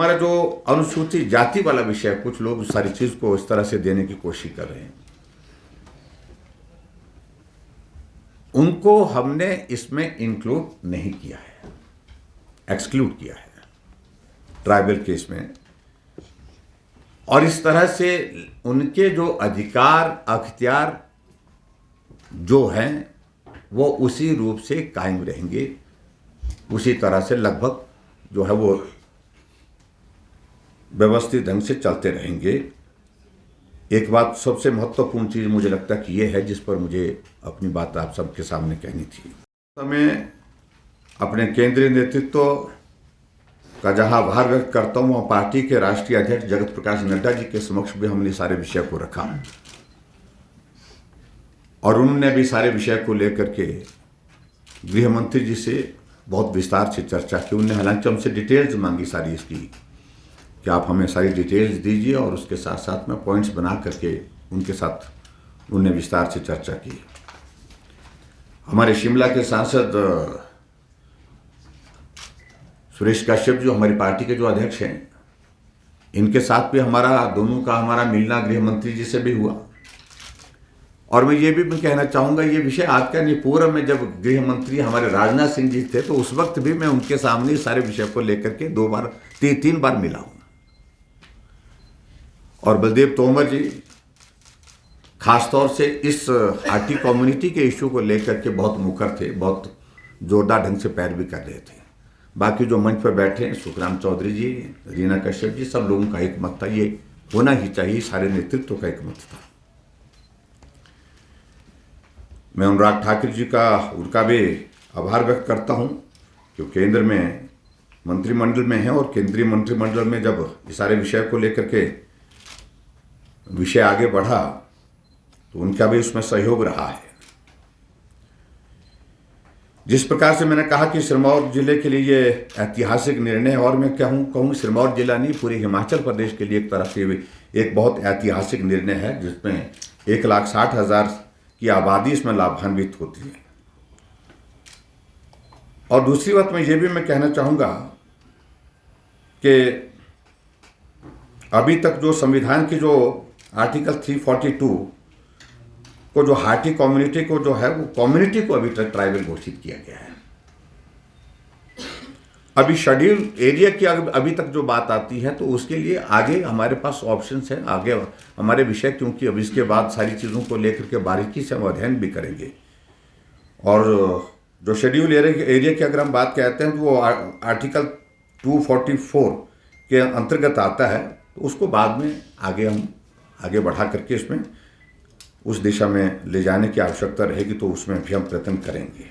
हमारा जो अनुसूचित जाति वाला विषय है, कुछ लोग सारी चीज को इस तरह से देने की कोशिश कर रहे हैं, उनको हमने इसमें इंक्लूड नहीं किया है, एक्सक्लूड किया है ट्राइबल केस में। और इस तरह से उनके जो अधिकार अख्तियार जो हैं वो उसी रूप से कायम रहेंगे, उसी तरह से लगभग जो है वो व्यवस्थित ढंग से चलते रहेंगे। एक बात सबसे महत्वपूर्ण चीज मुझे लगता है कि ये है जिस पर मुझे अपनी बात आप सबके सामने कहनी थी। तो मैं अपने केंद्रीय नेतृत्व का जहां आभार व्यक्त करता हूं, वहां पार्टी के राष्ट्रीय अध्यक्ष जगत प्रकाश नड्डा जी के समक्ष भी हमने सारे विषय को रखा और उन्होंने भी सारे विषय को लेकर के गृह मंत्री जी से बहुत विस्तार से चर्चा की। उन्होंने हालांकि हमसे डिटेल्स मांगी सारी इसकी कि आप हमें सारी डिटेल्स दीजिए, और उसके साथ साथ में पॉइंट्स बना करके उनके साथ उन्होंने विस्तार से चर्चा की। हमारे शिमला के सांसद सुरेश कश्यप जो हमारी पार्टी के जो अध्यक्ष हैं, इनके साथ भी दोनों का हमारा मिलना गृह मंत्री जी से भी हुआ। और मैं ये भी कहना चाहूँगा, ये विषय आज का नहीं, पूर्व में जब गृह मंत्री हमारे राजनाथ सिंह जी थे तो उस वक्त भी मैं उनके सामने सारे विषय को लेकर के 3 बार मिला हूँ। और बलदेव तोमर जी खासतौर से इस हाटी कम्युनिटी के इश्यू को लेकर के बहुत मुखर थे, बहुत जोरदार ढंग से पैरवी कर रहे थे। बाकी जो मंच पर बैठे हैं, सुखराम चौधरी जी, रीना कश्यप जी, सब लोगों का एक मत था, ये होना ही चाहिए, सारे नेतृत्व का एक मत था। मैं अनुराग ठाकुर जी का उनका भी आभार व्यक्त करता हूं कि केंद्र में मंत्रिमंडल में है, और केंद्रीय मंत्रिमंडल में जब इस सारे विषय को लेकर के विषय आगे बढ़ा तो उनका भी उसमें सहयोग रहा है। जिस प्रकार से मैंने कहा कि सिरमौर जिले के लिए ये ऐतिहासिक निर्णय है, और मैं कहूँ सिरमौर जिला नहीं, पूरे हिमाचल प्रदेश के लिए एक तरह से एक बहुत ऐतिहासिक निर्णय है, जिसमें 1,60,000 की आबादी इसमें लाभान्वित होती है। और दूसरी बात मैं ये भी कहना चाहूँगा कि अभी तक जो संविधान की जो आर्टिकल 342 को जो हाटी कम्युनिटी को जो है वो कम्युनिटी को अभी तक ट्राइबल घोषित किया गया है। अभी शेड्यूल एरिया की अभी तक जो बात आती है तो उसके लिए आगे हमारे पास ऑप्शंस हैं, आगे हमारे विषय, क्योंकि अब इसके बाद सारी चीज़ों को लेकर के बारीकी से हम अध्ययन भी करेंगे। और जो शेड्यूल एरिया की अगर हम बात कहते हैं तो वो आर्टिकल 244 के अंतर्गत आता है, तो उसको बाद में हम आगे बढ़ा करके इसमें उस दिशा में ले जाने की आवश्यकता रहेगी, तो उसमें भी हम प्रयत्न करेंगे।